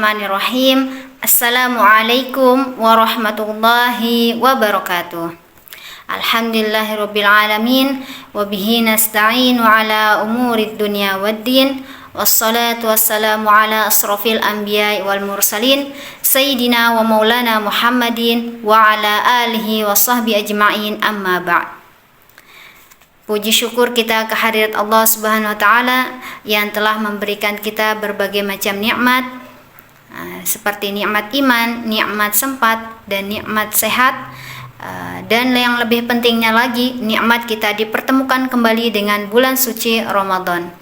Bismillahirrahmanirrahim. Assalamualaikum warahmatullahi wabarakatuh. Alhamdulillahirabbil alamin wa bihi nasta'inu ala umurid dunya waddin. Wassalatu wassalamu ala asrafil anbiya'i wal mursalin sayyidina wa maulana Muhammadin wa ala alihi wa sahbihi ajma'in, amma ba'd. Puji syukur kita kehadirat Allah Subhanahu wa taala yang telah memberikan kita berbagai macam nikmat, seperti nikmat iman, nikmat sempat, dan nikmat sehat, dan yang lebih pentingnya lagi, nikmat kita dipertemukan kembali dengan bulan suci Ramadan.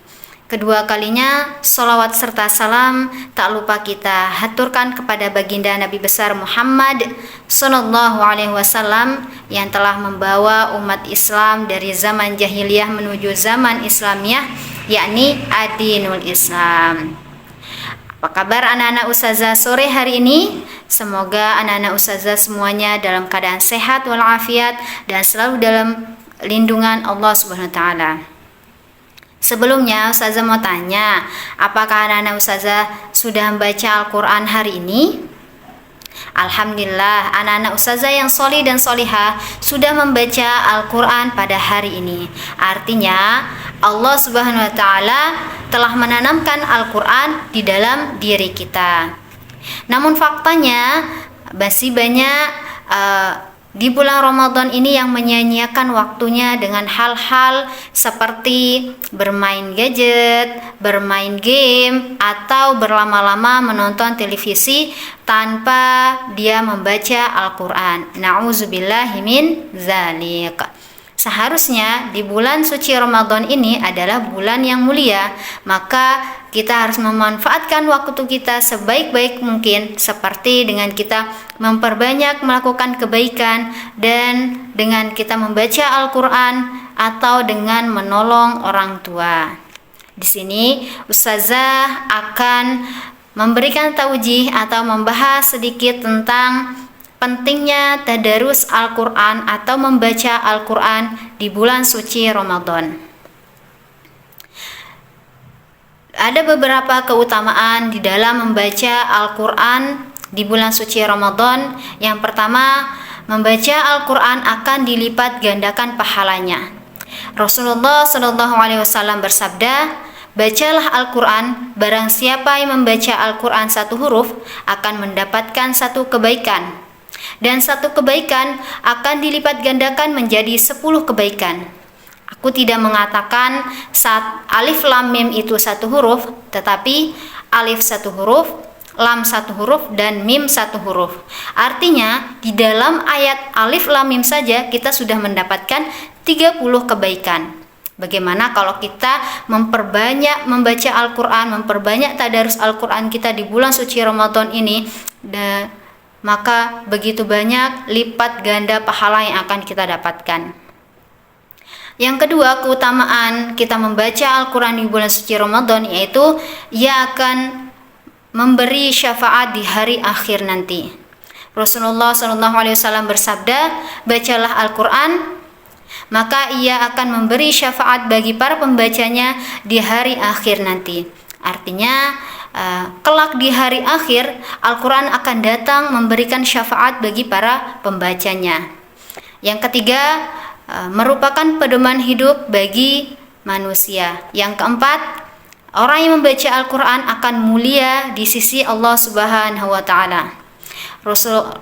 Kedua kalinya salawat serta salam tak lupa kita haturkan kepada baginda Nabi besar Muhammad sallallahu alaihi wasallam yang telah membawa umat Islam dari zaman jahiliyah menuju zaman Islamiyah, yakni ad-dinul Islam. Apa kabar anak-anak ustazah sore hari ini? Semoga anak-anak ustazah semuanya dalam keadaan sehat walafiat dan selalu dalam lindungan Allah Subhanahu wa taala. Sebelumnya ustazah mau tanya, apakah anak-anak ustazah sudah membaca Al-Quran hari ini? Alhamdulillah, anak-anak ustazah yang solih dan solihah sudah membaca Al-Quran pada hari ini. Artinya Allah Subhanahu wa taala telah menanamkan Al-Quran di dalam diri kita. Namun faktanya masih banyak di bulan Ramadan ini yang menyia-nyiakan waktunya dengan hal-hal seperti bermain gadget, bermain game, atau berlama-lama menonton televisi tanpa dia membaca Al-Quran. Na'udzubillahi min dzalik. Seharusnya di bulan suci Ramadan ini adalah bulan yang mulia, maka kita harus memanfaatkan waktu kita sebaik-baik mungkin, seperti dengan kita memperbanyak melakukan kebaikan dan dengan kita membaca Al-Quran atau dengan menolong orang tua. Di sini ustazah akan memberikan taujih atau membahas sedikit tentang pentingnya tadarus Al-Quran atau membaca Al-Quran di bulan suci Ramadan. Ada beberapa keutamaan di dalam membaca Al-Quran di bulan suci Ramadan. Yang pertama, membaca Al-Quran akan dilipat gandakan pahalanya. Rasulullah SAW bersabda, "Bacalah Al-Quran, barang siapa yang membaca Al-Quran satu huruf akan mendapatkan satu kebaikan. Dan satu kebaikan akan dilipat gandakan menjadi 10 kebaikan." Aku tidak mengatakan saat alif lam mim itu satu huruf, tetapi alif satu huruf, lam satu huruf, dan mim satu huruf. Artinya di dalam ayat alif lam mim saja kita sudah mendapatkan 30 kebaikan. Bagaimana kalau kita memperbanyak membaca Al-Quran, memperbanyak tadarus Al-Quran kita di bulan suci Ramadan ini, maka begitu banyak lipat ganda pahala yang akan kita dapatkan. Yang kedua, keutamaan kita membaca Al-Quran di bulan suci Ramadan, yaitu ia akan memberi syafaat di hari akhir nanti. Rasulullah SAW bersabda, "Bacalah Al-Quran, maka ia akan memberi syafaat bagi para pembacanya di hari akhir nanti." Artinya kelak di hari akhir Al-Quran akan datang memberikan syafaat bagi para pembacanya. Yang ketiga, merupakan pedoman hidup bagi manusia. Yang keempat, orang yang membaca Al-Quran akan mulia di sisi Allah Subhanahu wa taala.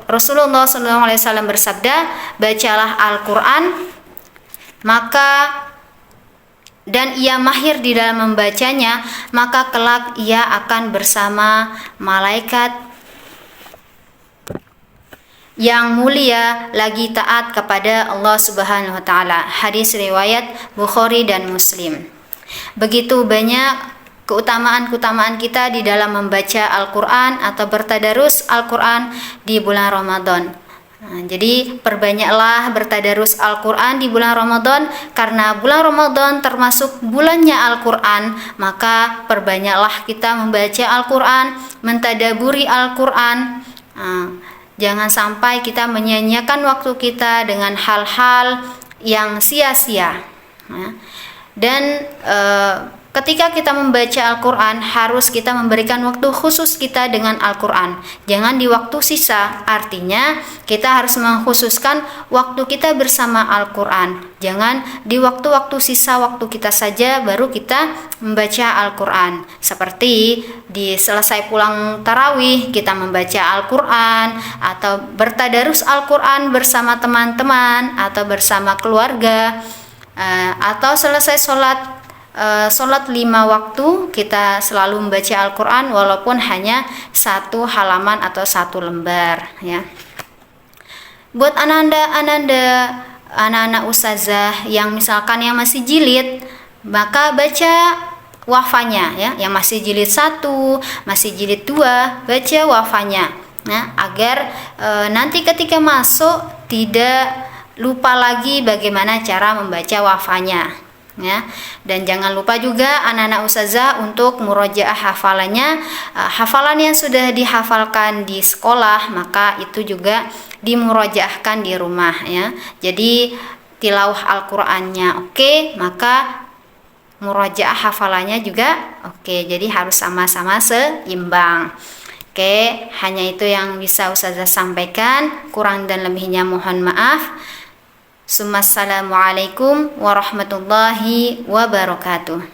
Rasulullah SAW bersabda, "Bacalah Al-Quran, dan ia mahir di dalam membacanya, maka kelak ia akan bersama malaikat yang mulia lagi taat kepada Allah Subhanahu wa taala." Hadis riwayat Bukhari dan Muslim. Begitu banyak keutamaan-keutamaan kita di dalam membaca Al-Quran atau bertadarus Al-Quran di bulan Ramadan. Jadi perbanyaklah bertadarus Al-Quran di bulan Ramadan, karena bulan Ramadan termasuk bulannya Al-Quran, maka perbanyaklah kita membaca Al-Quran, mentadaburi Al-Quran. Jangan sampai kita menyia-nyiakan waktu kita dengan hal-hal yang sia-sia. Dan ketika kita membaca Al-Quran, harus kita memberikan waktu khusus kita dengan Al-Quran. Jangan di waktu sisa, artinya kita harus mengkhususkan waktu kita bersama Al-Quran. Jangan di waktu-waktu sisa waktu kita saja baru kita membaca Al-Quran. Seperti di selesai pulang tarawih, kita membaca Al-Quran, atau bertadarus Al-Quran bersama teman-teman, atau bersama keluarga, atau selesai sholat 5 waktu kita selalu membaca Al-Quran walaupun hanya 1 halaman atau 1 lembar ya. Buat anak-anak ustazah yang misalkan yang masih jilid, maka baca wafanya ya, yang masih jilid 1, masih jilid 2, baca wafanya nah, agar nanti ketika masuk tidak lupa lagi bagaimana cara membaca wafanya ya. Dan jangan lupa juga anak-anak ustazah untuk murojaah hafalannya, hafalan yang sudah dihafalkan di sekolah maka itu juga dimurojaahkan di rumah ya. Jadi tilawah Al-Qur'annya oke, maka murojaah hafalannya juga oke. Jadi harus sama-sama seimbang. Oke, hanya itu yang bisa ustazah sampaikan, kurang dan lebihnya mohon maaf. Assalamualaikum warahmatullahi wabarakatuh.